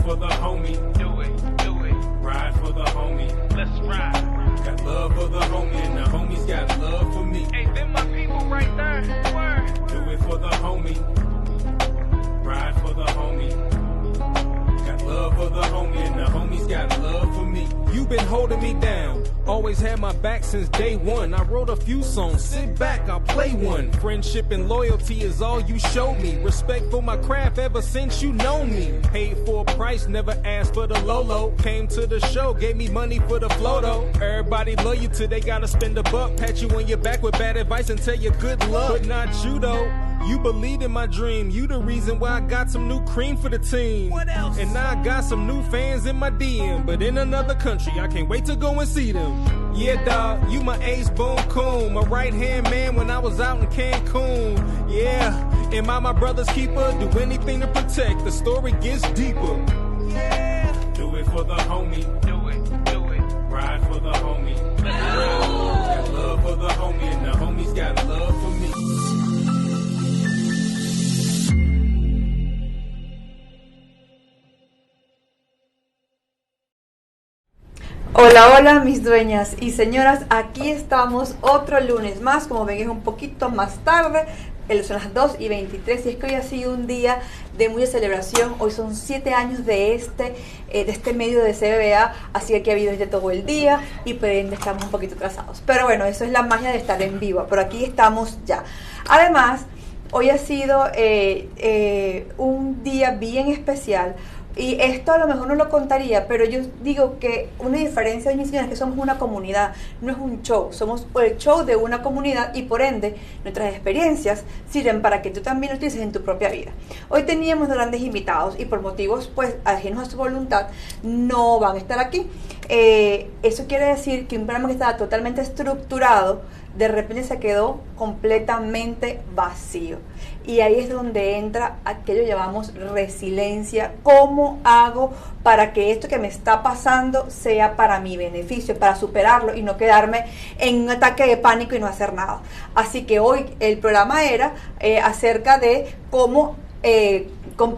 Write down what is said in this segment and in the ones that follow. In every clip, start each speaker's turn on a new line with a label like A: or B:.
A: for the homie. Do it. Ride for the homie. Let's ride. Got love for the homie, and the homies got love for me.
B: Hey, them my people right there. Word.
A: Do it for the homie. Ride for the homie. Got love for the homie, and the homies got love for me. You been holding me down, always had my back since day one. I wrote a few songs, sit back, I'll play one. Friendship and loyalty is all you showed me. Respect for my craft ever since you know me. Paid for a price, never asked for the Lolo. Came to the show, gave me money for the flow though. Everybody love you till they gotta spend a buck. Pat you on your back with bad advice and tell you good luck. But not you though. You believed in my dream. You the reason why I got some new cream for the team.
B: What else?
A: And now I got some new fans in my DM. But in another country, I can't wait to go and see them. Yeah, dawg, you my ace boom coon. My right-hand man when I was out in Cancun. Yeah, am I my brother's keeper? Do anything to protect. The story gets deeper.
B: Yeah.
A: Do it for the homie.
B: Do it.
A: Ride for the homie.
B: Let's ride.
A: Got love for the homie, and the homies got love for me.
C: Hola, hola mis dueñas y señoras, aquí estamos otro lunes más, como ven es un poquito más tarde, son las 2:23 y es que hoy ha sido un día de mucha celebración. Hoy son 7 años de este medio de CBA, así que aquí ha habido desde todo el día y por ende estamos un poquito atrasados, pero bueno, eso es la magia de estar en vivo, por aquí estamos ya. Además, hoy ha sido un día bien especial. Y esto a lo mejor no lo contaría, pero yo digo que una diferencia de mis señores es que somos una comunidad, no es un show, somos el show de una comunidad y por ende nuestras experiencias sirven para que tú también lo utilices en tu propia vida. Hoy teníamos grandes invitados y por motivos pues ajenos a su voluntad no van a estar aquí. Eso quiere decir que un programa que estaba totalmente estructurado de repente se quedó completamente vacío. Y ahí es donde entra aquello que llamamos resiliencia. ¿Cómo hago para que esto que me está pasando sea para mi beneficio, para superarlo y no quedarme en un ataque de pánico y no hacer nada? Así que hoy el programa era acerca de cómo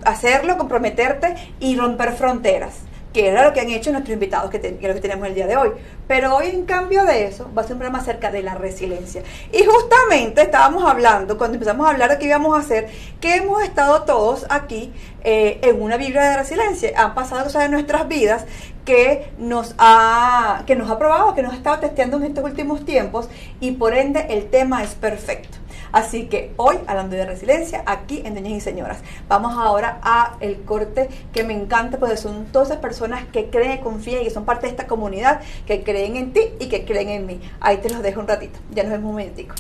C: hacerlo, comprometerte y romper fronteras, que era lo que han hecho nuestros invitados, que es lo que tenemos el día de hoy. Pero hoy, en cambio de eso, va a ser un programa acerca de la resiliencia. Y justamente estábamos hablando, cuando empezamos a hablar de qué íbamos a hacer, que hemos estado todos aquí en una vibra de resiliencia. Han pasado cosas en nuestras vidas que nos ha probado, que nos ha estado testeando en estos últimos tiempos, y por ende el tema es perfecto. Así que hoy, hablando de resiliencia, aquí en Doñas y Señoras, vamos ahora a el corte que me encanta, porque son todas esas personas que creen y confían y que son parte de esta comunidad, que creen en ti y que creen en mí. Ahí te los dejo un ratito, ya nos vemos un momentico.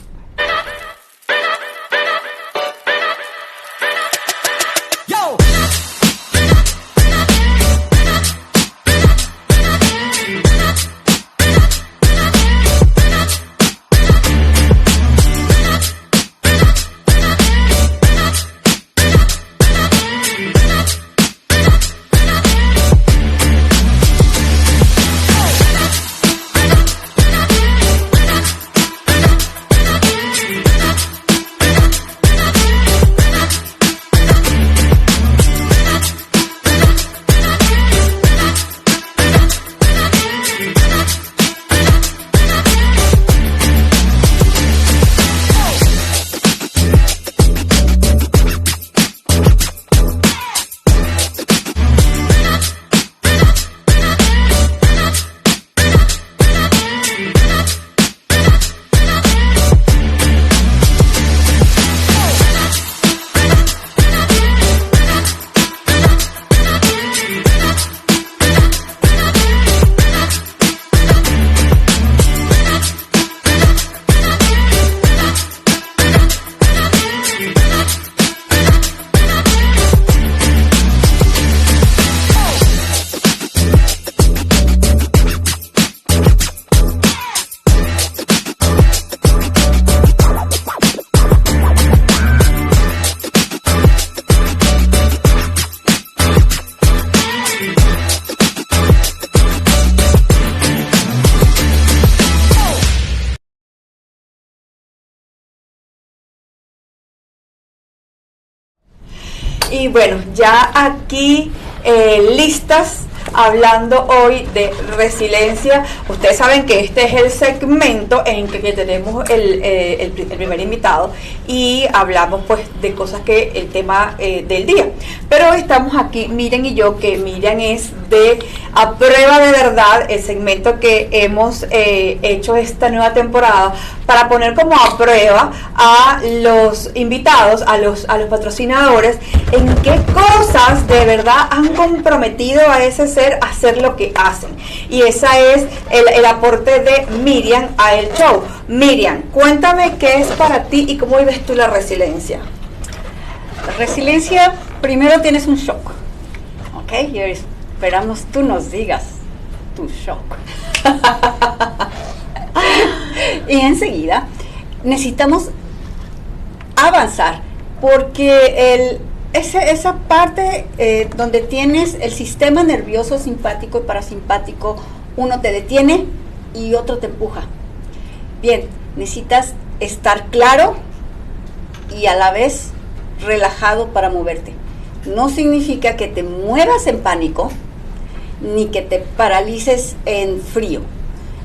C: Y bueno, ya aquí listas, hablando hoy de resiliencia. Ustedes saben que este es el segmento en que tenemos el primer invitado y hablamos pues de cosas que el tema del día. Pero hoy estamos aquí, Miriam y yo, que Miriam es de A Prueba de Verdad, el segmento que hemos hecho esta nueva temporada para poner como a prueba a los invitados, a los patrocinadores, en qué cosas de verdad han comprometido a ese ser a hacer lo que hacen. Y ese es el aporte de Miriam a el show. Miriam, cuéntame qué es para ti y cómo vives tú la resiliencia.
D: La resiliencia, primero tienes un shock, ¿ok? Y esperamos tú nos digas tu shock. Y enseguida necesitamos avanzar, porque esa parte donde tienes el sistema nervioso simpático y parasimpático, uno te detiene y otro te empuja. Bien, necesitas estar claro y a la vez relajado para moverte. No significa que te muevas en pánico ni que te paralices en frío.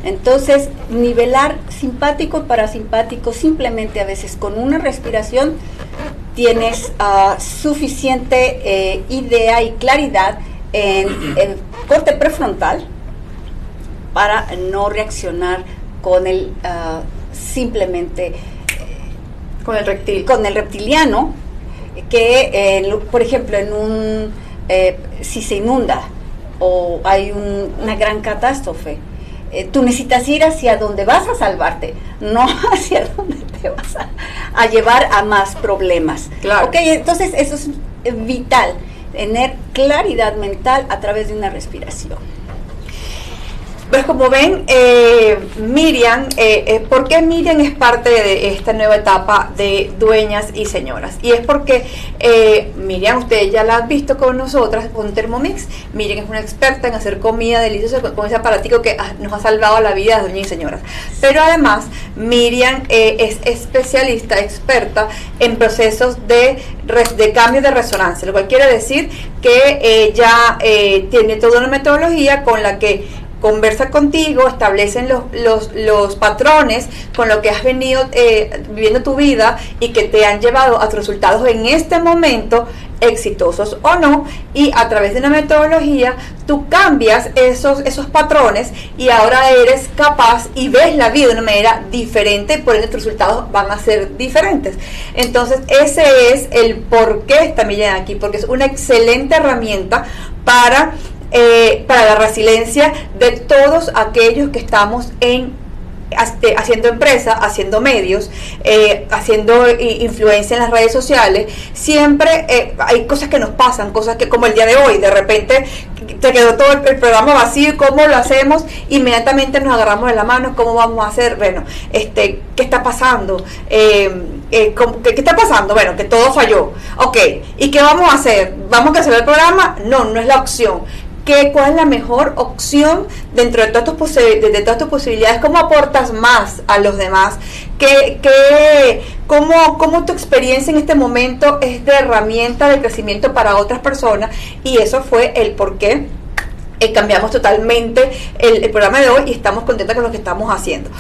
D: Entonces, nivelar simpático y parasimpático simplemente a veces con una respiración tienes suficiente idea y claridad en el corte prefrontal para no reaccionar con el simplemente
C: con el
D: reptiliano, que por ejemplo si se inunda o hay una gran catástrofe, tú necesitas ir hacia donde vas a salvarte, no hacia donde te vas a llevar a más problemas.
C: Claro.
D: Okay, entonces eso es vital, tener claridad mental a través de una respiración.
C: Pues como ven, Miriam, ¿por qué Miriam es parte de esta nueva etapa de Dueñas y Señoras? Y es porque Miriam, ustedes ya la han visto con nosotras, con Thermomix. Miriam es una experta en hacer comida deliciosa con ese aparatico que nos ha salvado la vida de Dueñas y Señoras. Pero además, Miriam es especialista, experta en procesos de cambio de resonancia, lo cual quiere decir que ella tiene toda una metodología con la que conversa contigo, establecen los patrones con lo que has venido viviendo tu vida y que te han llevado a tus resultados en este momento, exitosos o no, y a través de una metodología tú cambias esos patrones y ahora eres capaz y ves la vida de una manera diferente, por ende tus resultados van a ser diferentes. Entonces ese es el por qué está Miriam aquí, porque es una excelente herramienta para la resiliencia de todos aquellos que estamos haciendo empresa, haciendo medios, haciendo influencia en las redes sociales. Siempre hay cosas que nos pasan, cosas que como el día de hoy, de repente te quedó todo el programa vacío. ¿Cómo lo hacemos? Inmediatamente nos agarramos de la mano. ¿Cómo vamos a hacer? Bueno, ¿qué está pasando? ¿Qué está pasando? Bueno, que todo falló. Ok, ¿y qué vamos a hacer? ¿Vamos a cancelar el programa? No es la opción. ¿Cuál es la mejor opción dentro de todas tus posibilidades? ¿Cómo aportas más a los demás? ¿Cómo tu experiencia en este momento es de herramienta de crecimiento para otras personas? Y eso fue el por qué cambiamos totalmente el programa de hoy y estamos contentos con lo que estamos haciendo.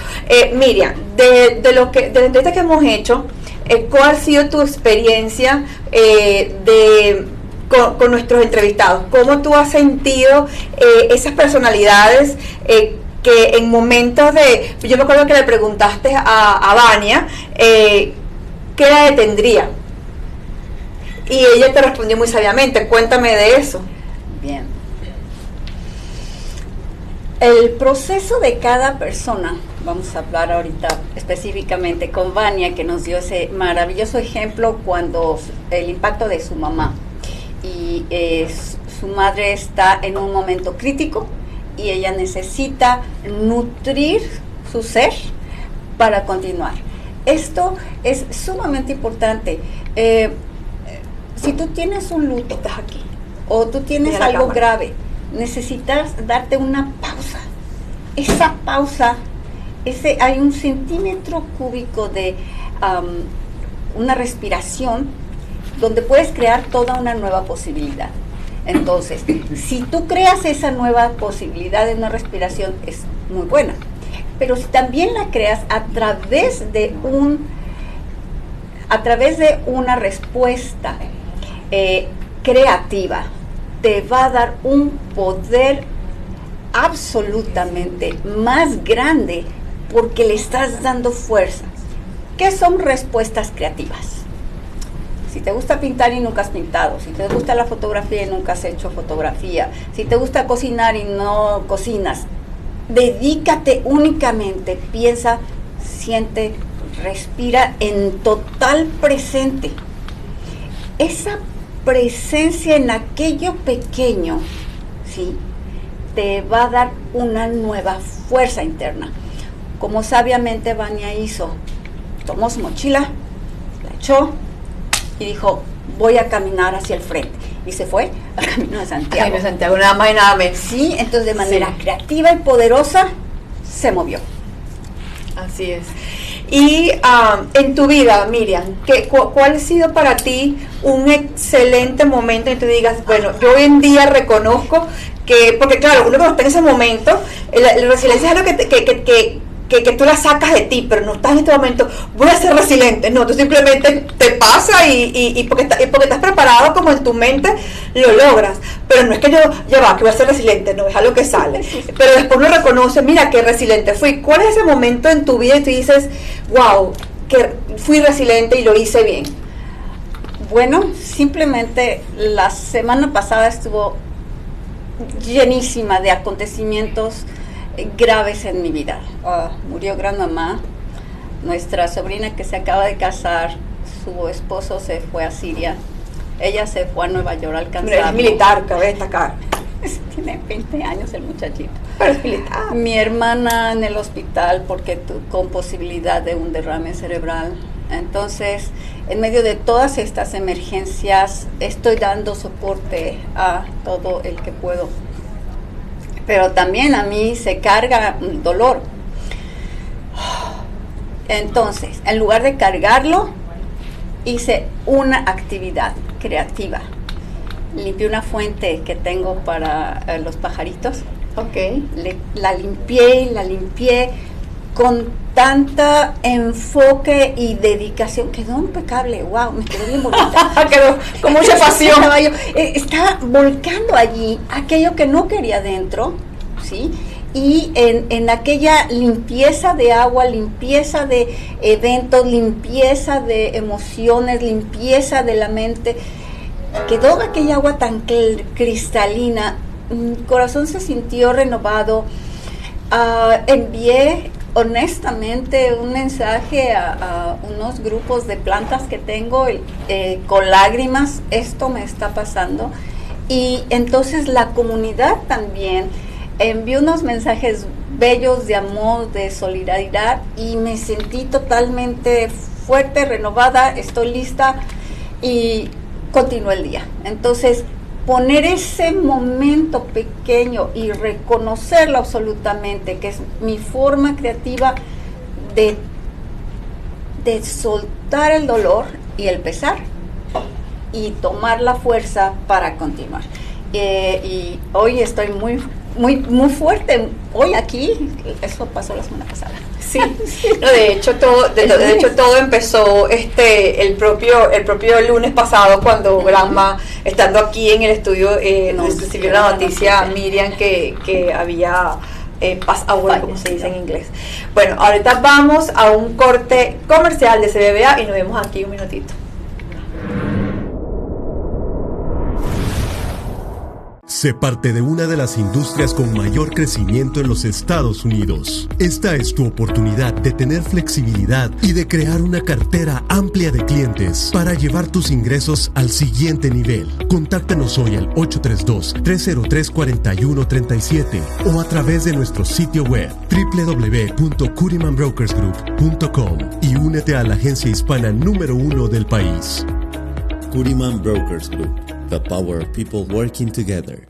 C: Miriam, de la entrevista que hemos hecho, ¿cuál ha sido tu experiencia con nuestros entrevistados? ¿Cómo tú has sentido esas personalidades que en momentos yo me acuerdo que le preguntaste a Vania qué la detendría y ella te respondió muy sabiamente? Cuéntame de eso.
D: Bien. El proceso de cada persona, vamos a hablar ahorita específicamente con Vania, que nos dio ese maravilloso ejemplo cuando el impacto de su mamá. Y su madre está en un momento crítico y ella necesita nutrir su ser para continuar. Esto es sumamente importante. Si tú tienes un luto, estás aquí, o tú tienes algo grave, necesitas darte una pausa. Esa pausa, hay 1 centímetro cúbico de una respiración donde puedes crear toda una nueva posibilidad. Entonces, si tú creas esa nueva posibilidad de una respiración, es muy buena. Pero si también la creas a través de una respuesta creativa, te va a dar un poder absolutamente más grande porque le estás dando fuerza. ¿Qué son respuestas creativas? Si te gusta pintar y nunca has pintado, si te gusta la fotografía y nunca has hecho fotografía, si te gusta cocinar y no cocinas, dedícate únicamente, piensa, siente, respira en total presente. Esa presencia en aquello pequeño, ¿sí?, te va a dar una nueva fuerza interna. Como sabiamente Vania hizo, tomó su mochila, la echó y dijo, voy a caminar hacia el frente. Y se fue al Camino de Santiago.
C: Camino de Santiago, nada más y nada menos.
D: Sí, entonces de manera creativa y poderosa se movió.
C: Así es. Y en tu vida, Miriam, ¿cuál ha sido para ti un excelente momento en que te digas, bueno, yo hoy en día reconozco que, porque claro, uno cuando está en ese momento, la resiliencia es algo que tú la sacas de ti, pero no estás en este momento, voy a ser resiliente, no, tú simplemente te pasa y porque estás preparado como en tu mente, lo logras, pero no es que ya va, que voy a ser resiliente, no, es algo que sale, pero después uno reconoce, mira qué resiliente fui. ¿Cuál es ese momento en tu vida y tú dices, wow, que fui resiliente y lo hice bien?
D: Bueno, simplemente la semana pasada estuvo llenísima de acontecimientos graves en mi vida. Murió grandmamá, nuestra sobrina que se acaba de casar, su esposo se fue a Siria, ella se fue a Nueva York a alcanzar.
C: Es militar, cabe destacar.
D: Tiene 20 años el muchachito.
C: Pero es militar.
D: Mi hermana en el hospital porque con posibilidad de un derrame cerebral. Entonces, en medio de todas estas emergencias, estoy dando soporte a todo el que puedo. Pero también a mí se carga el dolor. Entonces, en lugar de cargarlo, hice una actividad creativa. Limpié una fuente que tengo para los pajaritos.
C: Ok.
D: La limpié con tanta enfoque y dedicación. Quedó impecable, wow, me quedó bien bonita.
C: Quedó con mucha pasión.
D: Estaba volcando allí aquello que no quería dentro, ¿sí? Y en aquella limpieza de agua, limpieza de eventos, limpieza de emociones, limpieza de la mente, quedó aquella agua tan cristalina. Mi corazón se sintió renovado. Envié honestamente un mensaje a unos grupos de plantas que tengo con lágrimas, esto me está pasando, y entonces la comunidad también envió unos mensajes bellos de amor, de solidaridad, y me sentí totalmente fuerte, renovada, estoy lista y continuó el día. Entonces, poner ese momento pequeño y reconocerlo absolutamente, que es mi forma creativa de soltar el dolor y el pesar y tomar la fuerza para continuar. Y hoy estoy muy fuerte. Hoy aquí, eso pasó la semana pasada.
C: Sí, no, de hecho todo empezó el propio lunes pasado, cuando Granma, estando aquí en el estudio, recibió la noticia, Miriam, que había pass away, como se dice en inglés. Bueno, ahorita vamos a un corte comercial de CBBA y nos vemos aquí un minutito.
E: Sé parte de una de las industrias con mayor crecimiento en los Estados Unidos. Esta es tu oportunidad de tener flexibilidad y de crear una cartera amplia de clientes para llevar tus ingresos al siguiente nivel. Contáctanos hoy al 832-303-4137 o a través de nuestro sitio web www.curimanbrokersgroup.com y únete a la agencia hispana número 1 del país.
F: Curiman Brokers Group. The power of people working together.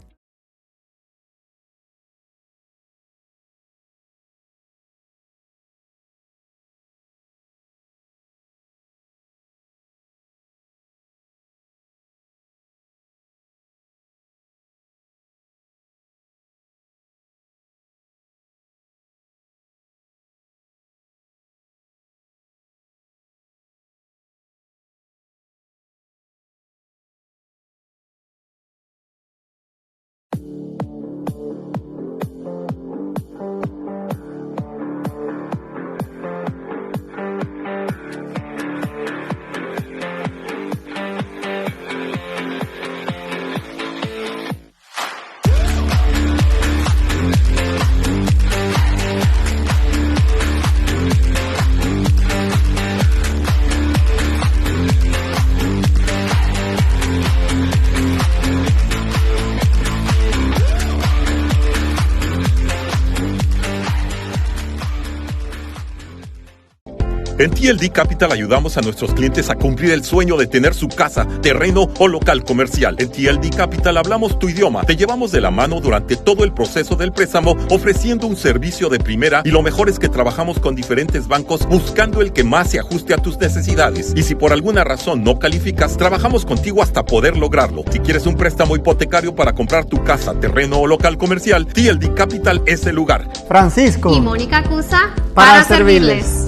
G: En TLD Capital ayudamos a nuestros clientes a cumplir el sueño de tener su casa, terreno o local comercial. En TLD Capital hablamos tu idioma, te llevamos de la mano durante todo el proceso del préstamo, ofreciendo un servicio de primera, y lo mejor es que trabajamos con diferentes bancos buscando el que más se ajuste a tus necesidades. Y si por alguna razón no calificas, trabajamos contigo hasta poder lograrlo. Si quieres un préstamo hipotecario para comprar tu casa, terreno o local comercial, TLD Capital es el lugar.
H: Francisco
I: y Mónica Cusa
H: para servirles.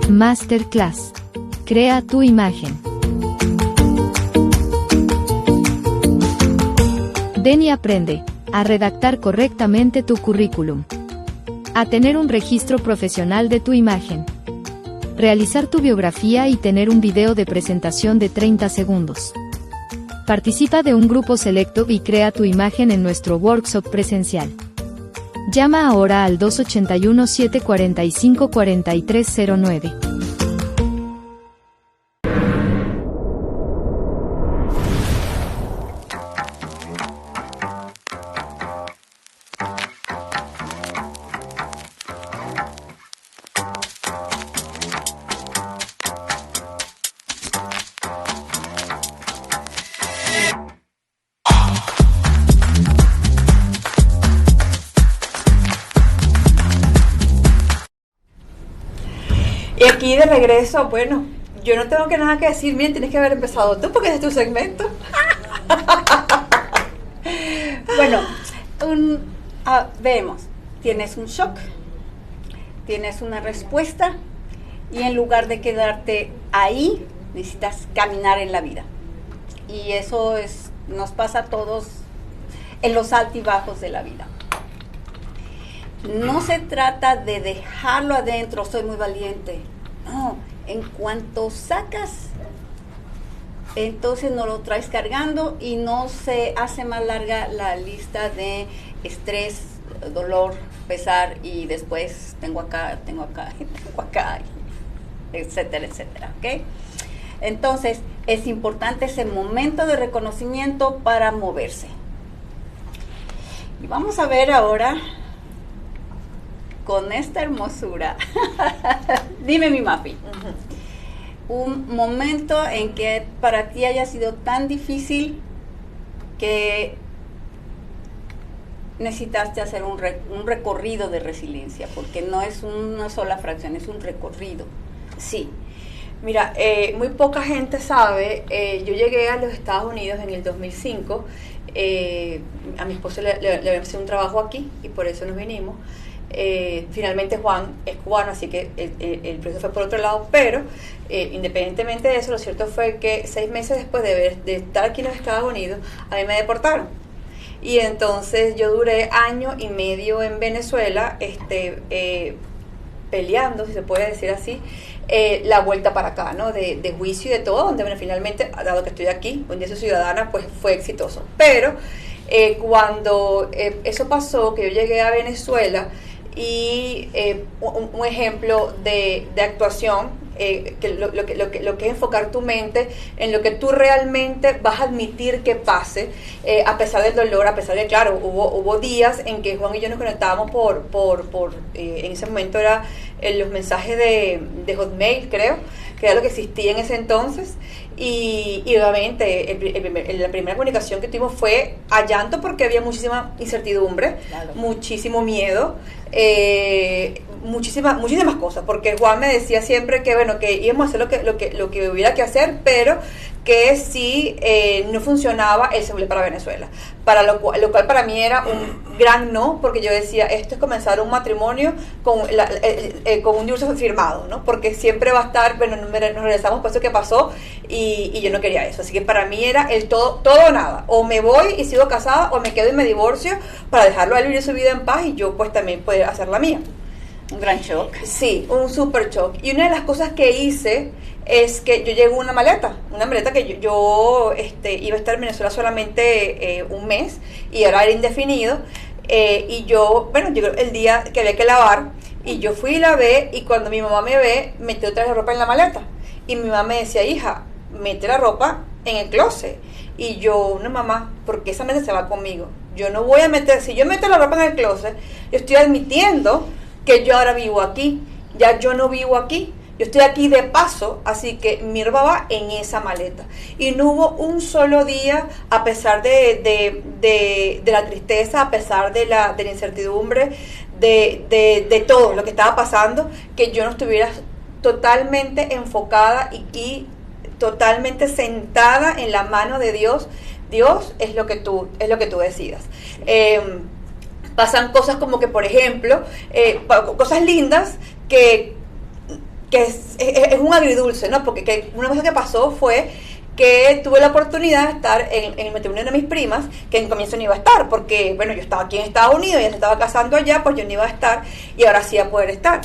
J: Masterclass. Crea tu imagen. Ven y aprende a redactar correctamente tu currículum, a tener un registro profesional de tu imagen, realizar tu biografía y tener un video de presentación de 30 segundos. Participa de un grupo selecto y crea tu imagen en nuestro workshop presencial. Llama ahora al 281-745-4309.
C: Y aquí de regreso, bueno, yo no tengo que nada que decir. Miren, tienes que haber empezado tú porque es tu segmento.
D: Bueno, vemos, tienes un shock, tienes una respuesta, y en lugar de quedarte ahí, necesitas caminar en la vida. Y eso nos pasa a todos en los altibajos de la vida. No se trata de dejarlo adentro, soy muy valiente. No, en cuanto sacas, entonces no lo traes cargando y no se hace más larga la lista de estrés, dolor, pesar, y después tengo acá, etcétera, etcétera, ¿ok? Entonces, es importante ese momento de reconocimiento para moverse. Y vamos a ver ahora con esta hermosura. Dime, mi Mafi. Un momento en que para ti haya sido tan difícil que necesitaste hacer un recorrido de resiliencia, porque no es una sola fracción, es un recorrido.
C: Sí. Mira, muy poca gente sabe, yo llegué a los Estados Unidos en el 2005, a mi esposo le habíamos hecho un trabajo aquí y por eso nos vinimos. Finalmente Juan es cubano, así que el proceso fue por otro lado, pero independientemente de eso, lo cierto fue que 6 meses después de estar aquí en los Estados Unidos, a mí me deportaron. Y entonces yo duré 1 año y medio en Venezuela, peleando, si se puede decir así, la vuelta para acá, ¿no? De juicio y de todo, donde bueno, finalmente, dado que estoy aquí, un día soy ciudadana, pues fue exitoso. Pero cuando eso pasó, que yo llegué a Venezuela, y un ejemplo de actuación, que lo que es enfocar tu mente en lo que tú realmente vas a admitir que pase, a pesar del dolor, a pesar de, claro, hubo días en que Juan y yo nos conectábamos en ese momento era los mensajes de Hotmail, creo, que era lo que existía en ese entonces, y obviamente la primera comunicación que tuvimos fue a llanto porque había muchísima incertidumbre, claro, muchísimo miedo, muchísimas cosas, porque Juan me decía siempre que bueno, que íbamos a hacer lo que hubiera que hacer, pero que si no funcionaba, él se volvía para Venezuela, lo cual para mí era un gran no, porque yo decía, esto es comenzar un matrimonio con un divorcio firmado, ¿no? Porque siempre va a estar, bueno, nos regresamos por eso que pasó, y yo no quería eso, así que para mí era el todo o nada, o me voy y sigo casada, o me quedo y me divorcio, para dejarlo a él vivir su vida en paz, y yo pues también poder hacer la mía.
D: Un gran shock.
C: Sí, un super shock. Y una de las cosas que hice es que yo llevo una maleta que yo iba a estar en Venezuela solamente 1 mes, y ahora era indefinido, y yo, bueno, llegó el día que había que lavar, y yo fui y lavé, y cuando mi mamá me ve, metí otra vez la ropa en la maleta, y mi mamá me decía, hija, mete la ropa en el closet, y yo, no mamá, porque esa maleta se va conmigo, yo no voy a meter, si yo meto la ropa en el closet, yo estoy admitiendo que yo ahora vivo aquí, ya yo no vivo aquí, yo estoy aquí de paso, así que mi ropa va en esa maleta. Y no hubo un solo día, a pesar de la tristeza, a pesar de la incertidumbre, de todo lo que estaba pasando, que yo no estuviera totalmente enfocada y totalmente sentada en la mano de Dios. Dios es lo que tú decidas. Pasan cosas como que, por ejemplo, cosas lindas que es un agridulce, ¿no? Porque una cosa que pasó fue que tuve la oportunidad de estar en el matrimonio de mis primas, que en comienzo no iba a estar, porque, bueno, yo estaba aquí en Estados Unidos, ella se estaba casando allá, pues yo no iba a estar, y ahora sí iba a poder estar.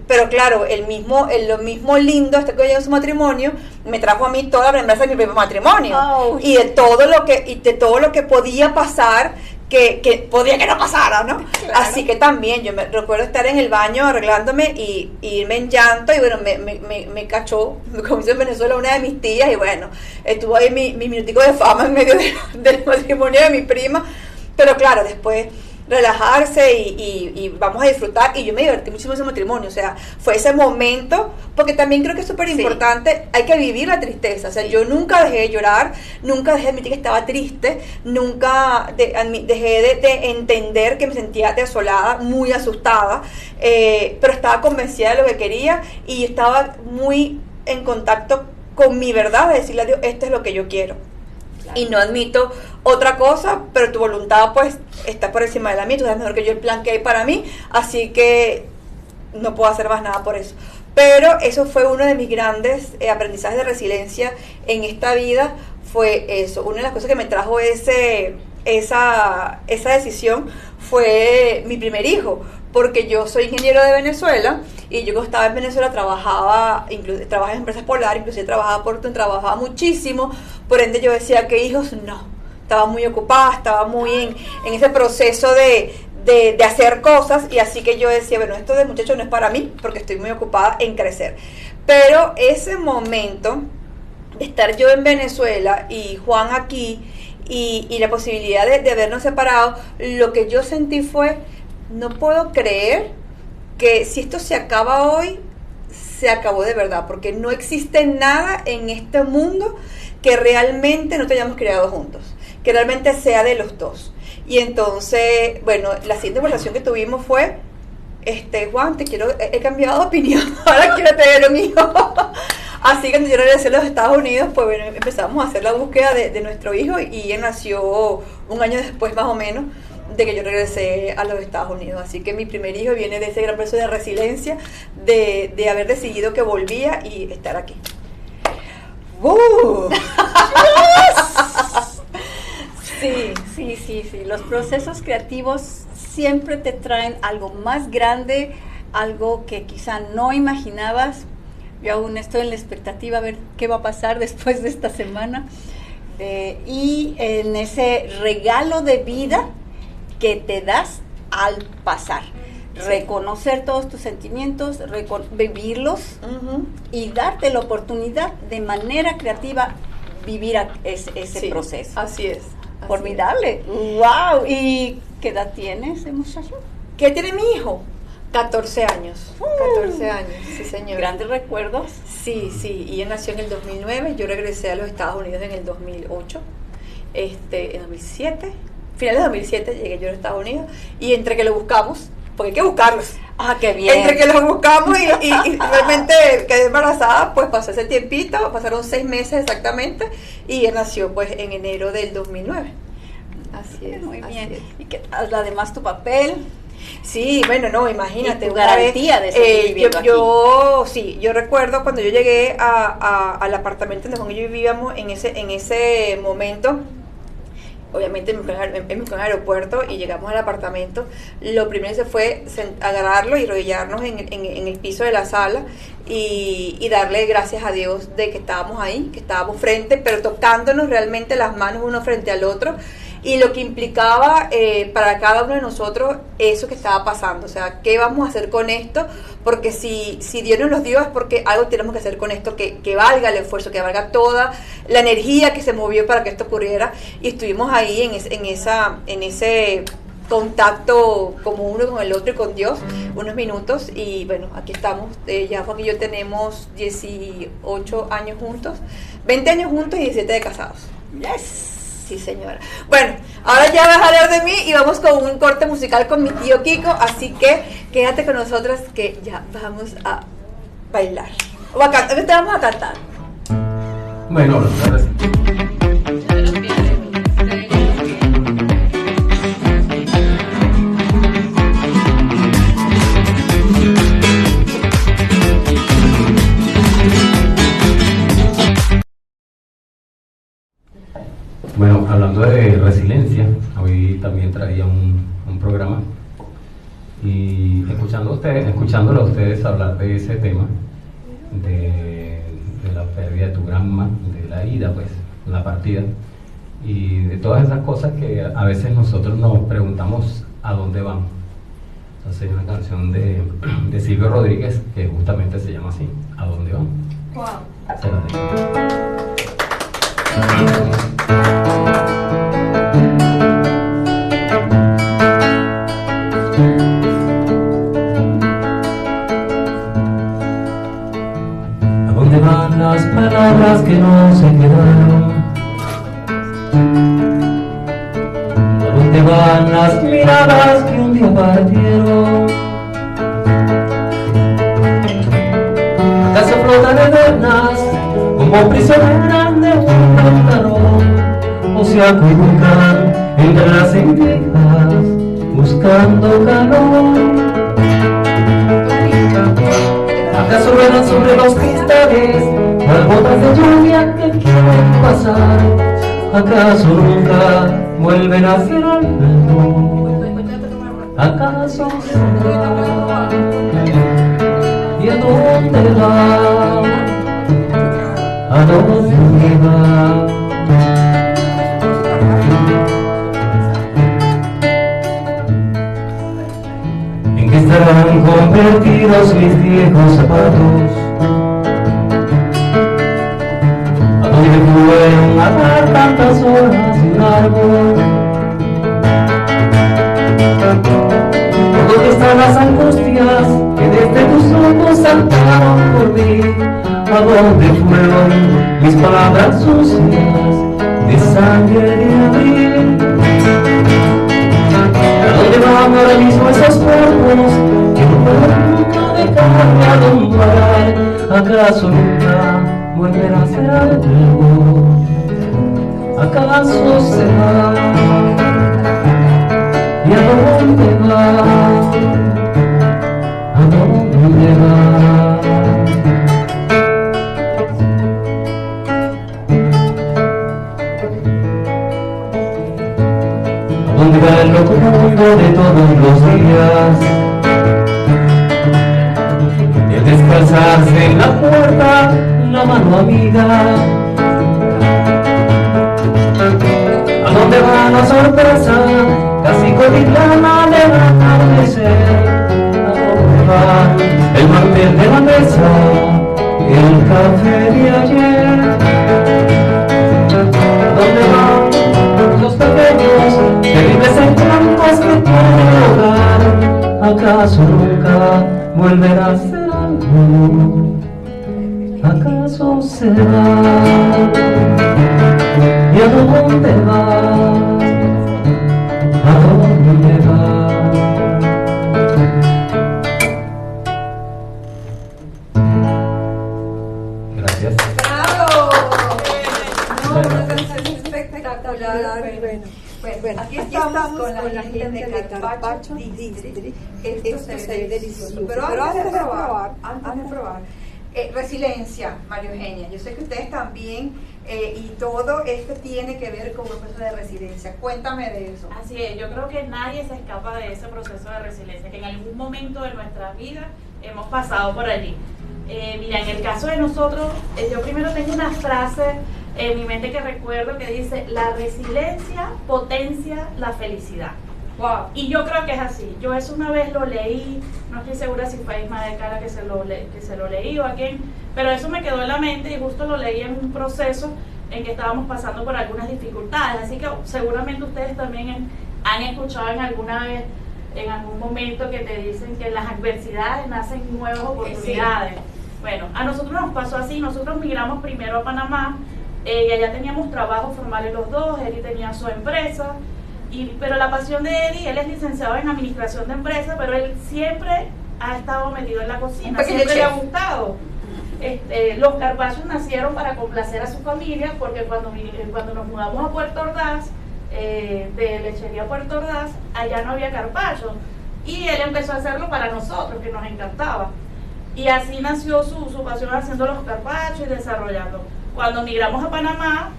C: Pero claro, lo mismo lindo, hasta que llegó su matrimonio, me trajo a mí toda la remembranza de mi primer matrimonio, y de todo lo que podía pasar, que podía que no pasara, ¿no? Claro. Así que también yo me recuerdo estar en el baño arreglándome y irme en llanto, y bueno, me cachó, como hizo en Venezuela una de mis tías, y bueno, estuvo ahí mi minutico de fama en medio del matrimonio de mi prima, pero claro, después relajarse y vamos a disfrutar, y yo me divertí muchísimo en ese matrimonio, o sea, fue ese momento, porque también creo que es súper importante, hay que vivir la tristeza, o sea, yo nunca dejé de llorar, nunca dejé de admitir que estaba triste, nunca dejé de entender que me sentía desolada, muy asustada, pero estaba convencida de lo que quería, y estaba muy en contacto con mi verdad, de decirle a Dios, esto es lo que yo quiero. Y no admito otra cosa, pero tu voluntad pues está por encima de la mía, tú sabes mejor que yo el plan que hay para mí, así que no puedo hacer más nada por eso. Pero eso fue uno de mis grandes aprendizajes de resiliencia en esta vida, fue eso. Una de las cosas que me trajo esa decisión fue mi primer hijo, porque yo soy ingeniero de Venezuela, y yo cuando estaba en Venezuela trabajaba en empresas polares, inclusive trabajaba muchísimo, por ende yo decía que hijos no, estaba muy ocupada, estaba muy en ese proceso de hacer cosas, y así que yo decía, bueno, esto de muchacho no es para mí, porque estoy muy ocupada en crecer. Pero ese momento de estar yo en Venezuela y Juan aquí, y la posibilidad de habernos separado, lo que yo sentí fue, no puedo creer que si esto se acaba hoy, se acabó de verdad, porque no existe nada en este mundo que realmente no te hayamos creado juntos, que realmente sea de los dos. Y entonces, bueno, la siguiente conversación que tuvimos fue, Juan, he cambiado de opinión, ahora quiero tener un hijo. Así que cuando yo regresé a los Estados Unidos, pues bueno, empezamos a hacer la búsqueda de nuestro hijo, y él nació un año después más o menos de que yo regresé a los Estados Unidos. Así que mi primer hijo viene de ese gran proceso de resiliencia, de haber decidido que volvía y estar aquí.
D: Sí. Los procesos creativos siempre te traen algo más grande, algo que quizá no imaginabas. Yo aún estoy en la expectativa a ver qué va a pasar después de esta semana. Y en ese regalo de vida que te das al pasar. Reconocer todos tus sentimientos, vivirlos, y darte la oportunidad de manera creativa vivir ese proceso.
C: Así es.
D: Formidable. ¡Wow! ¿Y qué edad tiene ese muchacho?
C: ¿Qué tiene mi hijo? 14 años. 14 años, sí señor.
D: ¿Grandes recuerdos?
C: Sí, y él nació en el 2009, yo regresé a los Estados Unidos en el 2008, en 2007, finales de 2007 llegué yo a los Estados Unidos, y entre que lo buscamos, porque hay que buscarlos.
D: ¡Ah, qué bien!
C: Entre que los buscamos y realmente quedé embarazada, pues pasó ese tiempito, pasaron 6 meses exactamente, y él nació pues en enero del 2009. Así es.
D: Muy bien. ¿Y qué tal además tu papel?
C: Sí, bueno, no, imagínate.
D: Y tu garantía de seguir viviendo aquí.
C: Yo recuerdo cuando yo llegué al apartamento donde Juan y yo vivíamos en ese momento. Obviamente me buscaron al aeropuerto y llegamos al apartamento. Lo primero que se fue agarrarlo y arrodillarnos en el piso de la sala y darle gracias a Dios de que estábamos ahí, que estábamos frente, pero tocándonos realmente las manos uno frente al otro, y lo que implicaba para cada uno de nosotros eso que estaba pasando. O sea, ¿qué vamos a hacer con esto? Porque si Dios nos los dio es porque algo tenemos que hacer con esto, que valga el esfuerzo, que valga toda la energía que se movió para que esto ocurriera. Y estuvimos ahí en ese contacto como uno con el otro y con Dios unos minutos. Y bueno, aquí estamos. Ya Juan y yo tenemos 18 años juntos, 20 años juntos y 17 de casados.
D: Yes.
C: Sí, señora. Bueno, ahora ya vas a hablar de mí y vamos con un corte musical con mi tío Kiko, así que quédate con nosotras que ya vamos a bailar. O a cantar, te vamos a cantar.
H: Bueno, ahora sí. Bueno, hablando de resiliencia, hoy también traía un programa y escuchándolo a ustedes hablar de ese tema, de la pérdida de tu gran mamá, de la ida, pues, la partida, y de todas esas cosas que a veces nosotros nos preguntamos a dónde van. Entonces hay una canción de Silvio Rodríguez que justamente se llama así, ¿a dónde van?
C: Wow.
H: Se la dejo. ¿A dónde van las palabras que no se quedaron? ¿A dónde van las miradas que un día partieron? ¿Acaso flotan eternas como prisioneras de un pantalón? ¿O se acurrucan entre las encijas buscando calor? ¿Acaso ruedan sobre los cristales las gotas de lluvia que quieren pasar? ¿Acaso nunca vuelven hacia el algo? ¿Acaso se van? ¿Y a dónde van? ¿A dónde van? ¿En qué estarán convertidos mis viejos zapatos? ¿A dónde fueron a dar tantas horas sin árbol? ¿A dónde están las angustias que desde tus ojos saltaron por mí? ¿A dónde fueron mis palabras sucias de sangre de abril? ¿A dónde van ahora mismo esos cuerpos que no pueden nunca dejarme alumbrar? ¿Acaso nunca vuelven a ser algo? ¿Acaso se van? ¿Y a dónde van? ¿A dónde van? ¿A dónde va el loco mundo de todos los días? El descalzarse en la puerta, la mano amiga. ¿A dónde va la sorpresa, casi cotidiana del atardecer? ¿A dónde va el mantel de la mesa, el café de ayer? ¿A dónde van los pequeños, terribles encantos que tiene el hogar? ¿Acaso nunca volverá a ser algo? ¿Acaso será? ¿Y a dónde va? ¿A dónde va? Gracias.
C: ¡Bravo! No, una canción espectacular. Bueno, aquí estamos con la gente de Carpaccio District. Esto se ve delicioso. Pero antes de probar, resiliencia, María Eugenia. Yo sé que ustedes también, y todo esto tiene que ver con un proceso de resiliencia. Cuéntame de eso.
I: Así es, yo creo que nadie se escapa de ese proceso de resiliencia, que en algún momento de nuestras vidas hemos pasado por allí. Mira, en el caso de nosotros, yo primero tengo una frase en mi mente que recuerdo que dice: la resiliencia potencia la felicidad. Wow. Y yo creo que es así. Yo eso una vez lo leí, no estoy segura si fue Isma de Cara que se lo leí o a quién, pero eso me quedó en la mente y justo lo leí en un proceso en que estábamos pasando por algunas dificultades, así que seguramente ustedes también ¿Han escuchado en alguna vez, en algún momento, que te dicen que en las adversidades nacen nuevas oportunidades? Sí. Bueno, a nosotros nos pasó así. Nosotros migramos primero a Panamá y allá teníamos trabajo formal los dos. Eddie tenía su empresa, pero la pasión de Eddie, él es licenciado en administración de empresas, pero él siempre ha estado metido en la cocina, siempre le ha gustado. Los carpachos nacieron para complacer a su familia, porque cuando nos mudamos a Puerto Ordaz, de Lechería Puerto Ordaz, allá no había carpachos, y él empezó a hacerlo para nosotros, que nos encantaba, y así nació su pasión haciendo los carpachos y desarrollando. Cuando migramos a Panamá,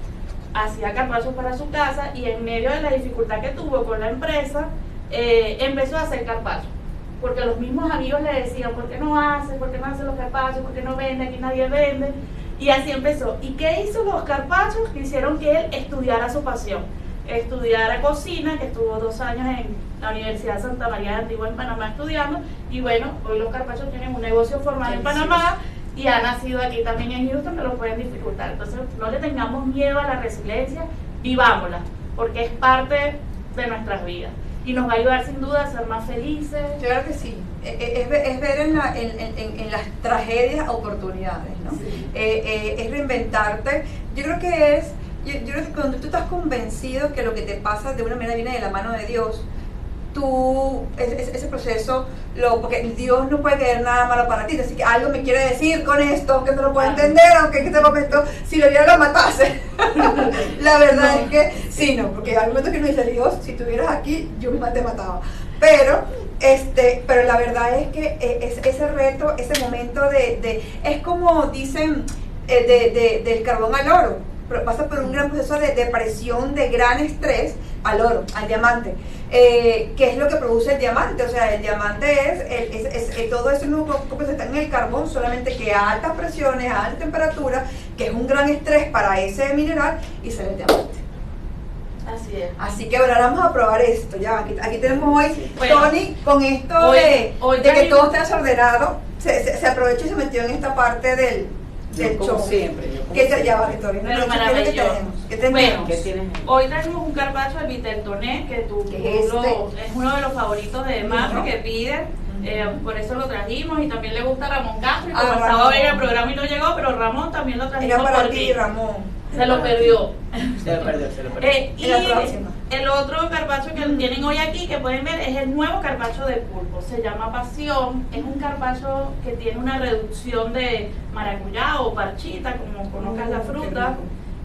I: hacía carpachos para su casa, y en medio de la dificultad que tuvo con la empresa, empezó a hacer carpachos, porque los mismos amigos le decían, ¿por qué no hace los carpachos? ¿Por qué no vende? Aquí nadie vende. Y así empezó. ¿Y qué hizo los carpachos? Que hicieron que él estudiara su pasión, estudiara cocina, que estuvo 2 años en la Universidad Santa María de Antigua en Panamá estudiando, y bueno, hoy los carpachos tienen un negocio formal en Panamá, y ha nacido aquí también en Houston, que lo pueden disfrutar. Entonces, no le tengamos miedo a la resiliencia, vivámosla, porque es parte de nuestras vidas. Y nos va a ayudar sin duda a ser más felices.
C: Claro que sí. Es ver en las tragedias oportunidades, ¿no? Sí. Es reinventarte. Yo creo que cuando tú estás convencido que lo que te pasa de una manera viene de la mano de Dios, ese proceso, porque Dios no puede querer nada malo para ti, así que algo me quiere decir con esto, que no lo puedo entender, aunque en este momento, si lo viera lo matase. La verdad es que, sí, no, porque hay momentos que uno dice, Dios, si estuvieras aquí, yo misma te mataba. Pero la verdad es que ese reto, ese momento es como dicen, del carbón al oro. Pasa por un gran proceso de presión, de gran estrés al oro, al diamante. ¿Qué es lo que produce el diamante? O sea, el diamante es todo eso que está en el carbón, solamente que a altas presiones, a alta temperatura, que es un gran estrés para ese mineral, y sale el diamante.
I: Así es.
C: Así que ahora vamos a probar esto. Ya, aquí tenemos hoy, sí. Bueno, Tony, con esto
I: hoy
C: de que todo esté desordenado, se aprovechó y se metió en esta parte del show.
K: Siempre.
C: Ya va, Victoria.
I: Pero maravilloso.
C: ¿Qué tenemos?
I: ¿Qué tienes? Hoy tenemos un carpaccio al Viteltoné, que es uno de los favoritos de Mafe, que pide. Por eso lo trajimos, y también le gusta a Ramón Castro, y como estaba a ver el programa y no llegó, pero Ramón también lo trajimos.
C: Era para
I: por
C: ti, Ramón.
I: Se lo perdió.
K: Se lo perdió.
I: Y el otro carpaccio que tienen hoy aquí, que pueden ver, es el nuevo carpaccio de pulpo. Se llama Pasión. Es un carpaccio que tiene una reducción de maracuyá o parchita, como conozcas la fruta,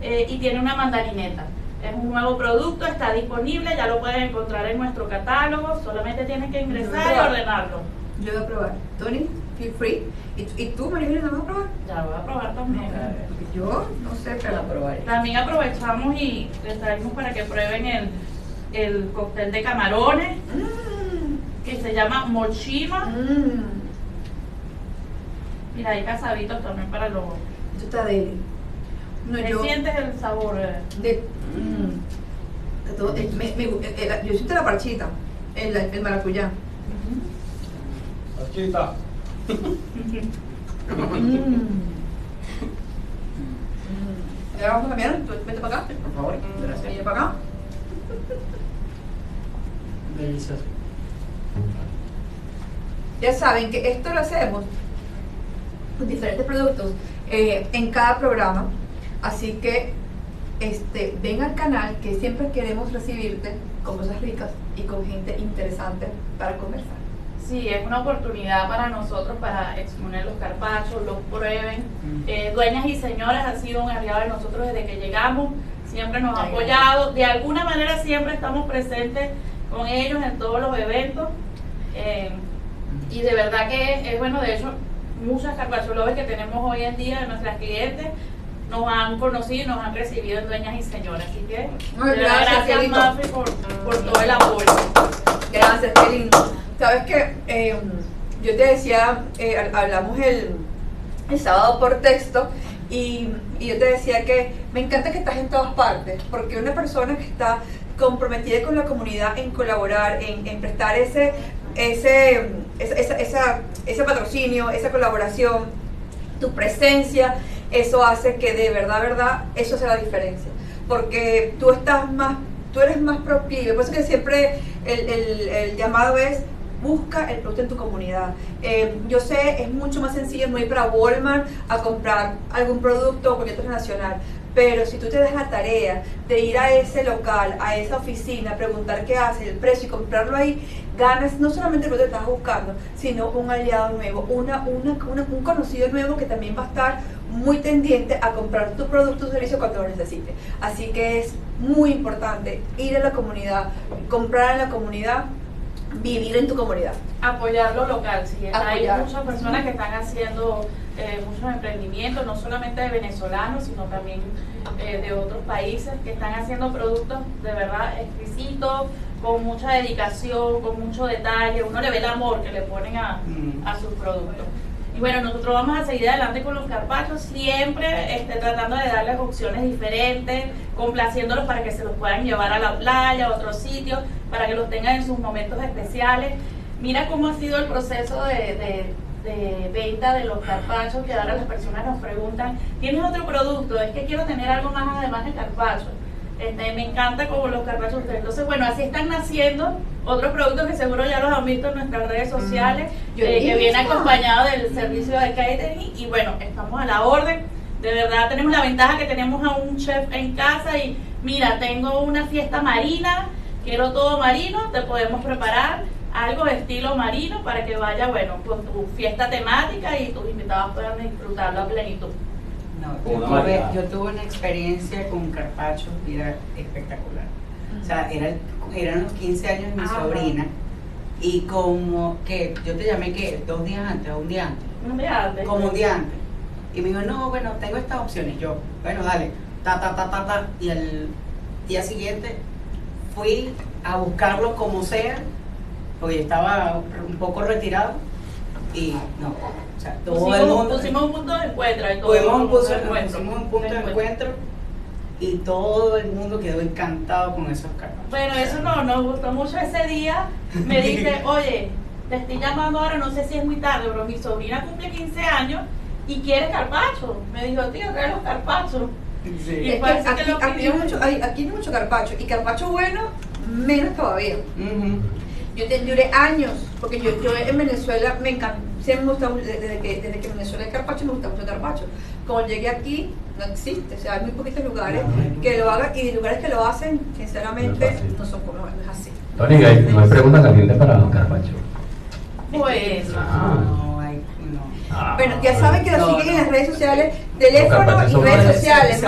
I: y tiene una mandarineta. Es un nuevo producto, está disponible, ya lo pueden encontrar en nuestro catálogo, solamente tienes que ingresar y ordenarlo.
C: Yo voy a probar. Tony, feel free. ¿Y tú, María, no vas a probar?
I: Ya lo voy a probar también.
C: Yo no sé, pero la probaré.
I: También aprovechamos y les traemos para que prueben el cóctel de camarones, que se llama Mochima. Mira, hay casabitos también para los...
C: Esto está deli.
I: No, sientes el sabor?
C: Yo siento la parchita, el maracuyá.
H: Parchita.
C: Ya vamos a cambiar. Vete para acá,
K: por favor. Gracias.
C: Vete para acá.
K: Delicioso.
C: Ya saben que esto lo hacemos con diferentes productos en cada programa, así que ven al canal, que siempre queremos recibirte con cosas ricas y con gente interesante para conversar.
I: Sí, es una oportunidad para nosotros para exponer los carpachos, los prueben. Dueñas y Señoras ha sido un aliado de nosotros desde que llegamos, siempre nos ha apoyado, de alguna manera siempre estamos presentes con ellos en todos los eventos, y de verdad que es bueno. De hecho, muchas carpacholobes que tenemos hoy en día de nuestras clientes nos han conocido y nos han recibido en Dueñas y Señoras, así que gracias Mafi por todo el apoyo.
C: Gracias, qué lindo. Sabes que yo te decía, hablamos el sábado por texto, y yo te decía que me encanta que estás en todas partes, porque una persona que está comprometida con la comunidad, en colaborar, en prestar ese patrocinio, esa colaboración, tu presencia, eso hace que de verdad, eso hace la diferencia, porque tú tú eres más proclive. Por eso que siempre el llamado es: busca el producto en tu comunidad. Yo sé, es mucho más sencillo no ir para Walmart a comprar algún producto o cualquier transnacional, pero si tú te das la tarea de ir a ese local, a esa oficina, preguntar qué hace, el precio y comprarlo ahí, ganas no solamente el producto que estás buscando, sino un aliado nuevo, un conocido nuevo que también va a estar muy tendiente a comprar tu producto o servicio cuando lo necesite. Así que es muy importante ir a la comunidad, comprar en la comunidad, vivir en tu comunidad.
I: Apoyar lo local, sí.
C: Apoyar.
I: Hay muchas personas que están haciendo muchos emprendimientos, no solamente de venezolanos, sino también de otros países, que están haciendo productos de verdad exquisitos, con mucha dedicación, con mucho detalle. Uno le ve el amor que le ponen a sus productos. Y bueno, nosotros vamos a seguir adelante con los carpachos, siempre tratando de darles opciones diferentes, complaciéndolos para que se los puedan llevar a la playa, a otros sitios, para que los tengan en sus momentos especiales. Mira cómo ha sido el proceso de venta de los carpachos, que ahora las personas nos preguntan: ¿tienes otro producto? Es que quiero tener algo más además de carpacho. Me encanta como los carpachos. Entonces, bueno, así están naciendo otros productos que seguro ya los han visto en nuestras redes sociales, que viene acompañado del servicio de catering. Y bueno, estamos a la orden. De verdad tenemos la ventaja que tenemos a un chef en casa y mira, tengo una fiesta marina, quiero todo marino, te podemos preparar algo de estilo marino para que vaya, bueno, con tu fiesta temática y tus invitados puedan disfrutarlo a plenitud.
L: No, yo tuve una experiencia con carpaccio y era espectacular. O sea, eran los 15 años de mi sobrina, y como que yo te llamé que 2 días antes o un día antes.
I: Un día antes.
L: Como un día antes. Y me dijo, no, bueno, tengo estas opciones. Yo, bueno, dale, ta. Y el día siguiente fui a buscarlo como sea, porque estaba un poco retirado. Y no, o sea, todo el mundo.
I: Pusimos un punto de encuentro.
L: Pusimos un punto de encuentro y todo el mundo quedó encantado con esos carpachos.
I: Bueno, eso no, nos gustó mucho ese día. Me dice, oye, te estoy llamando ahora, no sé si es muy tarde, pero mi sobrina cumple 15 años y quiere carpacho. Me dijo, tío, trae los carpachos.
C: Sí. Y es que aquí hay mucho carpacho, y carpacho bueno, menos todavía. Yo duré años, porque yo en Venezuela me encanta, siempre me gusta, desde que en Venezuela hay carpacho, me gusta mucho el carpacho. Cuando llegué aquí, no existe, o sea, hay muy poquitos lugares que lo hagan, y de lugares que lo hacen, sinceramente, no son como, no es así.
H: Tony, no hay pregunta caliente para los carpachos.
I: Pues,
C: bueno, ya saben que lo siguen en las redes sociales, teléfono y redes sociales.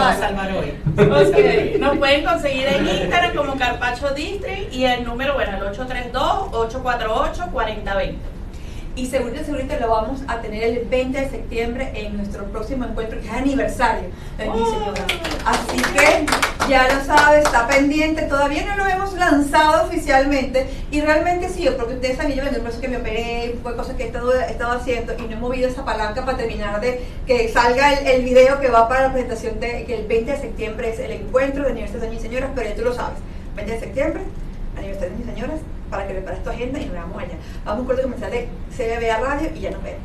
I: Okay. Nos pueden conseguir en Instagram como Carpacho District, y el número, bueno, el 832-848-4020.
C: Y segurito lo vamos a tener el 20 de septiembre en nuestro próximo encuentro, que es aniversario de mi señora. Así que ya lo sabes, está pendiente. Todavía no lo hemos lanzado oficialmente, y realmente sí, porque ustedes saben, yo vengo el proceso que me operé, fue cosas que he estado haciendo, y no he movido esa palanca para terminar de que salga el video que va para la presentación de que el 20 de septiembre es el encuentro de aniversario de mis señoras. Pero ya tú lo sabes, 20 de septiembre, aniversario de mis señoras, para que prepares tu agenda y nos veamos allá. Vamos a un corte comercial de CBA Radio y ya nos vemos.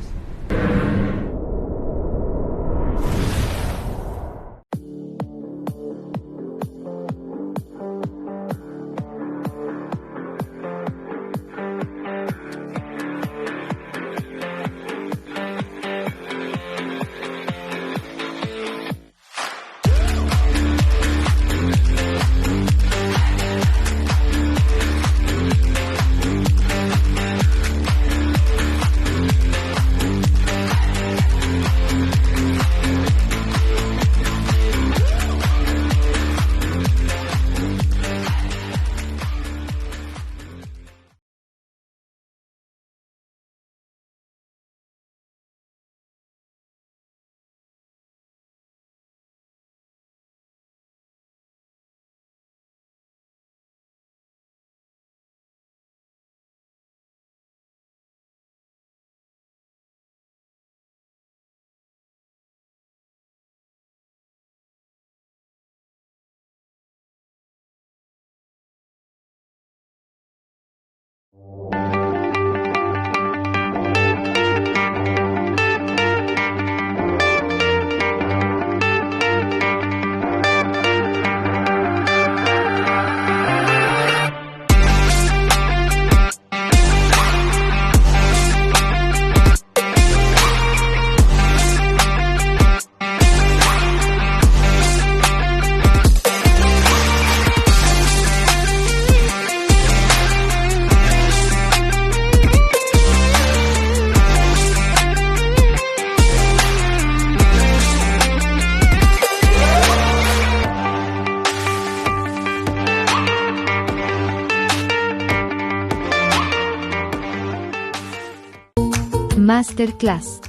J: Masterclass.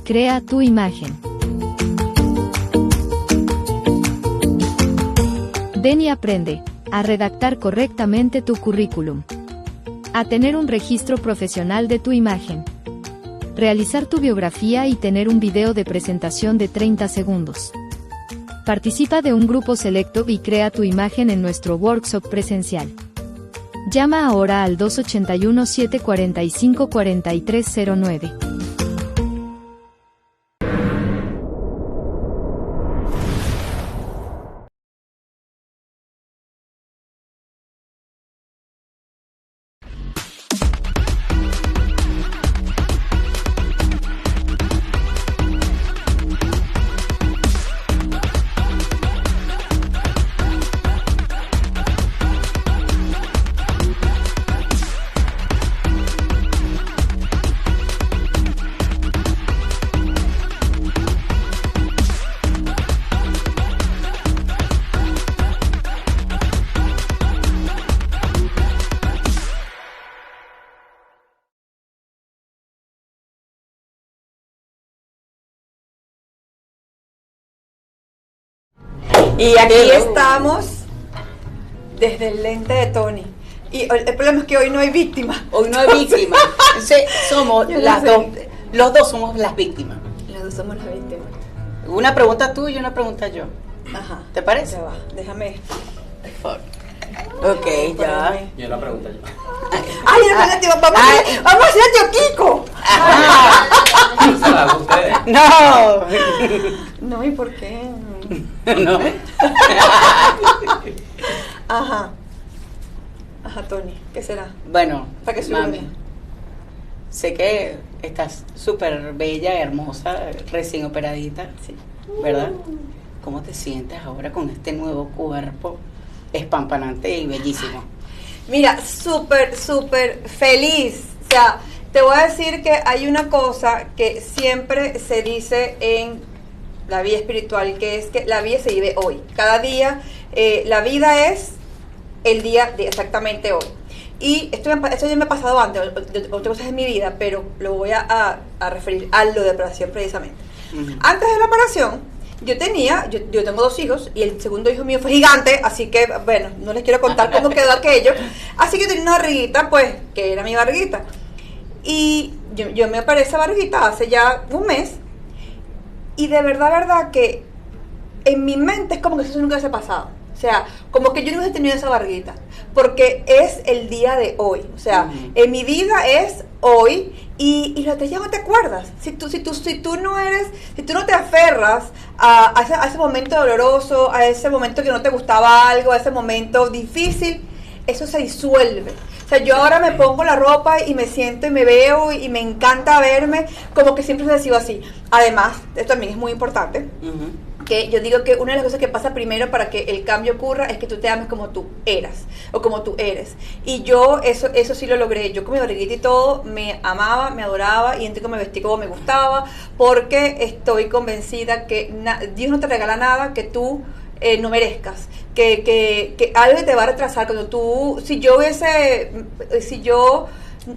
J: Crea tu imagen. Ven y aprende a redactar correctamente tu currículum, a tener un registro profesional de tu imagen, realizar tu biografía y tener un video de presentación de 30 segundos. Participa de un grupo selecto y crea tu imagen en nuestro workshop presencial. Llama ahora al 281-745-4309.
C: Y aquí estamos desde el lente de Tony. Y el problema es que hoy no hay víctima.
L: Hoy no hay víctima. Entonces, somos las dos. Los dos somos las víctimas.
C: Los dos somos las víctimas.
L: Una pregunta tú y una pregunta yo.
C: Ajá.
L: ¿Te parece?
C: Ya va, déjame.
L: Ok, ya.
H: Yo la pregunta yo.
C: ¡Ay, vamos a hacer el tío Kiko!
H: ¿Se la hago a ustedes?
L: No.
C: No, ¿y por qué?
L: No.
C: Ajá, Tony, ¿qué será?
L: Bueno,
C: ¿Para qué
L: mami, sé que estás súper bella, hermosa, recién operadita,
C: sí,
L: ¿verdad? ¿Cómo te sientes ahora con este nuevo cuerpo espampanante y bellísimo?
C: Mira, súper feliz. O sea, te voy a decir que hay una cosa que siempre se dice en la vida espiritual, que es que la vida se vive hoy. Cada día, la vida es el día de exactamente hoy. Y esto ya me ha pasado antes, otras cosas en mi vida, pero lo voy a referir a lo de operación precisamente. Antes de la operación, yo tengo 2 hijos y el segundo hijo mío fue gigante, así que, bueno, no les quiero contar cómo quedó aquello. Así que tenía una barriguita, pues, que era mi barriguita. Y yo me operé esa barriguita hace ya un mes. Y de verdad que en mi mente es como que eso nunca se ha pasado. O sea, como que yo no hubiese tenido esa barriguita. Porque es el día de hoy. O sea, en mi vida es hoy. Y lo que ya no te acuerdas. Si tú no te aferras a ese momento doloroso, a ese momento que no te gustaba algo, a ese momento difícil, eso se disuelve. O sea, yo ahora me pongo la ropa y me siento y me veo y me encanta verme como que siempre se ha sido así. Además, esto también es muy importante, que yo digo que una de las cosas que pasa primero para que el cambio ocurra es que tú te ames como tú eras o como tú eres. Y yo eso sí lo logré. Yo con mi barriguita y todo me amaba, me adoraba y entonces me vestí como me gustaba, porque estoy convencida que Dios no te regala nada que tú no merezcas, que algo te va a retrasar. Cuando si yo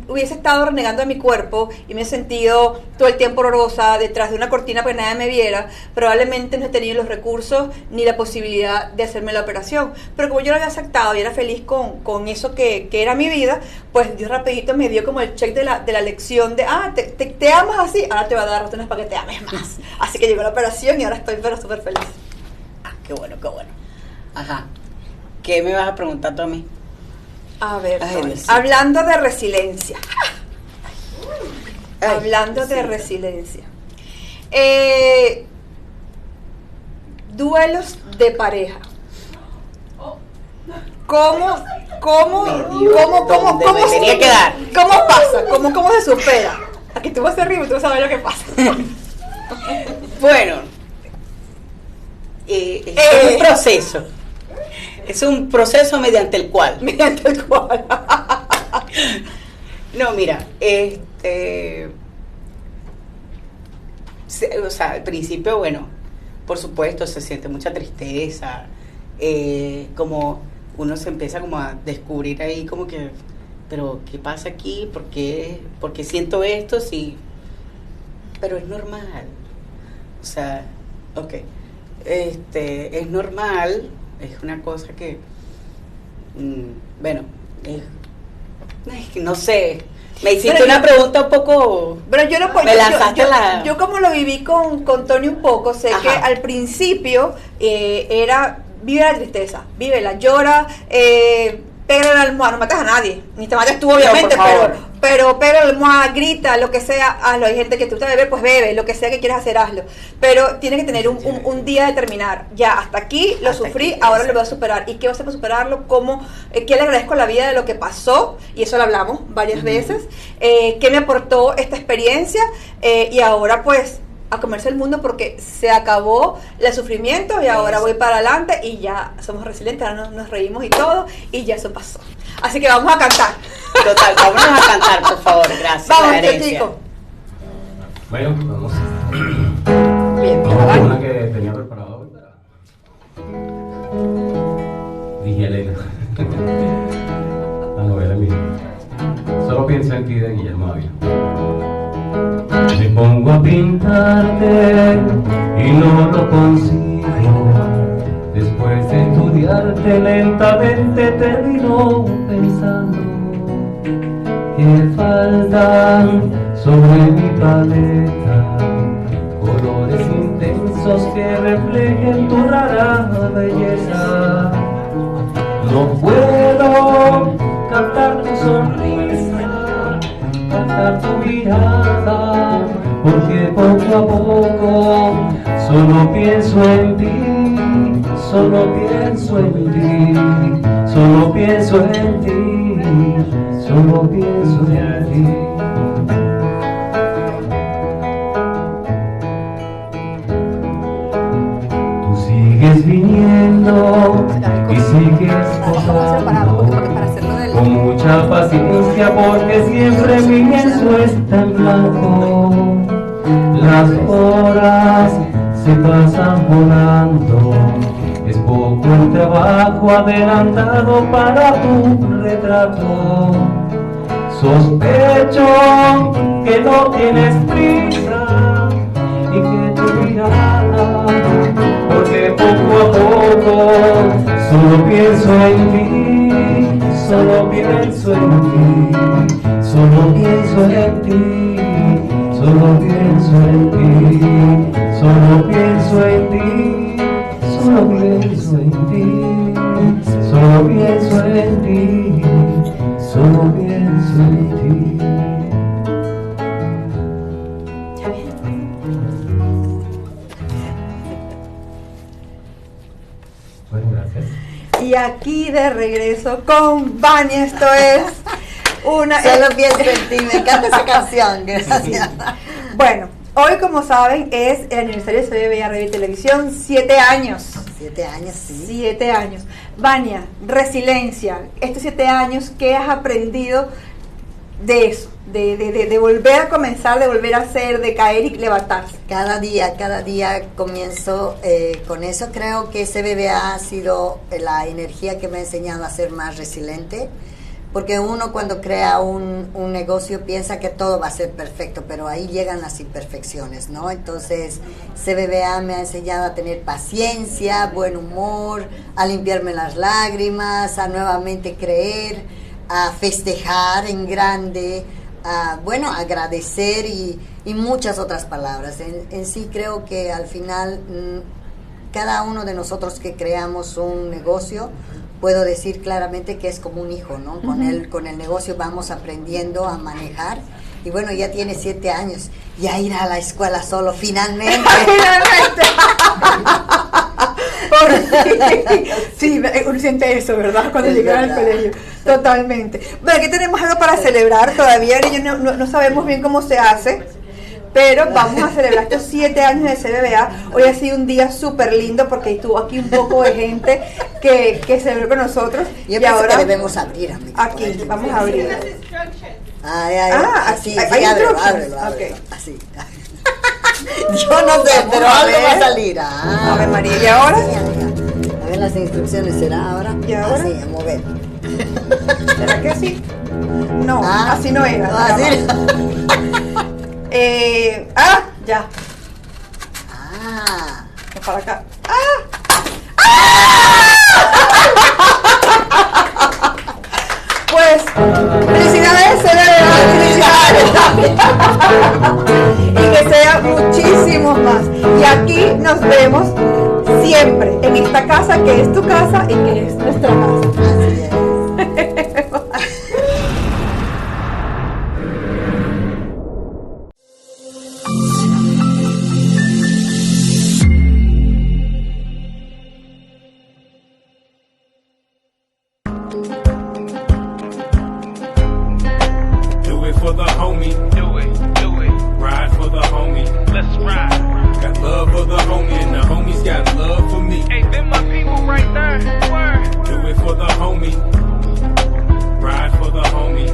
C: hubiese estado renegando de mi cuerpo y me he sentido todo el tiempo horrorosa detrás de una cortina para que nadie me viera, probablemente no he tenido los recursos ni la posibilidad de hacerme la operación. Pero como yo lo había aceptado y era feliz con eso que era mi vida, pues Dios rapidito me dio como el check de la lección de, te amas así, ahora te va a dar razones para que te ames más. Así que llegó la operación y ahora estoy súper feliz.
L: Qué bueno. Ajá. ¿Qué me vas a preguntar tú a mí?
C: A ver, hablando de resiliencia. Duelos de pareja. ¿Cómo pasa? ¿Cómo se supera? Aquí tú vas arriba y tú sabes lo que pasa.
L: Bueno, es un proceso. Es un proceso mediante el cual. No, mira, o sea, al principio, bueno, por supuesto, se siente mucha tristeza, como uno se empieza como a descubrir ahí como que, pero ¿qué pasa aquí? ¿Por qué siento esto? Si pero es normal. O sea, ok. Es normal, es una cosa que, bueno, es que no sé. Me hiciste una pregunta un poco.
C: Pero yo no puedo. Yo como lo viví con Tony un poco, sé que al principio era vive la tristeza, vívela, llora, pega la almohada, no matas a nadie, ni te matas tú obviamente, pero pega la almohada, grita, lo que sea, hazlo. Hay gente que te gusta beber, pues bebe, lo que sea que quieras hacer, hazlo. Pero tienes que tener un día de terminar. Ya, hasta aquí lo sufrí, ahora lo voy a superar. ¿Y qué vas a hacer para superarlo? ¿Cómo? ¿Qué le agradezco a la vida de lo que pasó? Y eso lo hablamos varias veces. ¿Qué me aportó esta experiencia? Y ahora pues a comerse el mundo, porque se acabó el sufrimiento y ahora voy para adelante y ya somos resilientes, ahora nos reímos y todo, y ya eso pasó. Así que vamos a cantar.
L: Total, vámonos a cantar, por favor, gracias.
C: Vamos, chicos.
H: Bueno, vamos.
C: Bien,
H: vamos con una que tenía preparada hoy para Dije Elena. La novela mía. Solo pienso en ti, de Guillermo Ávila. Me pongo a pintarte y no lo consigo. Después de estudiarte lentamente termino pensando que faltan sobre mi paleta colores intensos que reflejen tu rara belleza. No puedo captar tu sonrisa, captar tu mirada, porque poco a poco solo pienso en ti, solo pienso en ti, solo pienso en ti, solo pienso en ti. Tú sigues viniendo y sigues posando con mucha paciencia, porque siempre mi lienzo está en blanco. Las horas se pasan volando, es poco el trabajo adelantado para tu retrato. Sospecho que no tienes prisa y que tu mirada, porque poco a poco solo pienso en ti, solo pienso en ti, solo pienso en ti, solo pienso en ti, solo pienso en ti, solo pienso en ti, solo pienso en ti, solo pienso en ti. Bueno, gracias.
C: Y aquí de regreso con Vania, esto es una...
M: Solo pienso en ti, me encanta esa canción, gracias.
C: Bueno, hoy como saben es el aniversario de CBVA Radio y Televisión, 7 años.
M: 7 años, sí.
C: 7 años. Vania, resiliencia, estos 7 años, ¿qué has aprendido de eso? De volver a comenzar, de volver a hacer, de caer y levantarse.
M: Cada día comienzo con eso. Creo que CBVA ha sido la energía que me ha enseñado a ser más resiliente, porque uno cuando crea un negocio piensa que todo va a ser perfecto, pero ahí llegan las imperfecciones, ¿no? Entonces CBVA me ha enseñado a tener paciencia, buen humor, a limpiarme las lágrimas, a nuevamente creer, a festejar en grande, a, bueno, agradecer y muchas otras palabras. En sí creo que al final cada uno de nosotros que creamos un negocio, puedo decir claramente que es como un hijo, ¿no? Con el negocio vamos aprendiendo a manejar. Y bueno, ya tiene 7 años, ya irá a la escuela solo, finalmente.
C: Sí, uno siente eso, ¿verdad? Cuando llega al colegio. Totalmente. Bueno, aquí tenemos algo para celebrar. Todavía no sabemos bien cómo se hace, pero vamos a celebrar estos 7 años de CBVA. Hoy ha sido un día súper lindo porque estuvo aquí un poco de gente que celebró con nosotros.
M: Yo pienso ahora que debemos abrir, amigo.
C: Aquí, vamos a abrir.
M: Así, ábrelo,
C: okay.
M: Así. Yo no sé, pero algo va a salir.
C: A ver, María, ¿y ahora?
M: A ver las instrucciones, ¿será ahora?
C: ¿Y ahora?
M: Así, a mover.
C: ¿Será que así? No, así no era.
M: No, así.
C: Ya.
M: Ah.
C: Para acá. Pues, felicidades, felicidades. Y que sea muchísimos más. Y aquí nos vemos siempre, en esta casa que es tu casa y que es nuestra casa.
M: Así es.
A: Do it for the homie.
B: Do it.
A: Ride for the homie.
B: Let's ride.
A: Got love for the homie, and the homie's got love for me.
B: Hey, them my people right there. Word.
A: Do it for the homie. Ride for the homie.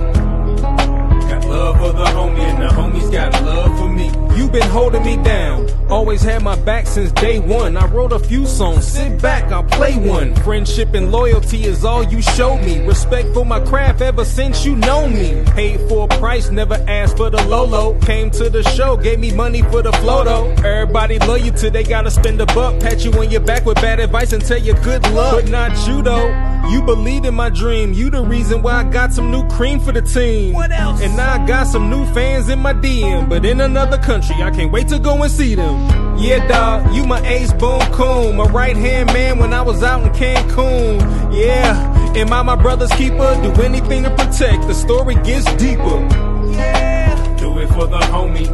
A: Got love for the homie, and the homie's got love for me. You been holding me down, always had my back since day one. I wrote a few songs, sit back, I'll play one. Friendship and loyalty is all you showed me. Respect for my craft ever since you know me. Paid for a price, never asked for the Lolo. Came to the show, gave me money for the flow though. Everybody love you till they gotta spend a buck. Pat you on your back with bad advice and tell you good luck. But not you though. You believed in my dream. You the reason why I got some new cream for the team.
B: What else?
A: And now I got some new fans in my DM. But in another country, I can't wait to go and see them. Yeah, dawg, you my ace boom coon. My right hand man when I was out in Cancun. Yeah, am I my brother's keeper? Do anything to protect. The story gets deeper. Yeah, do it for the homie.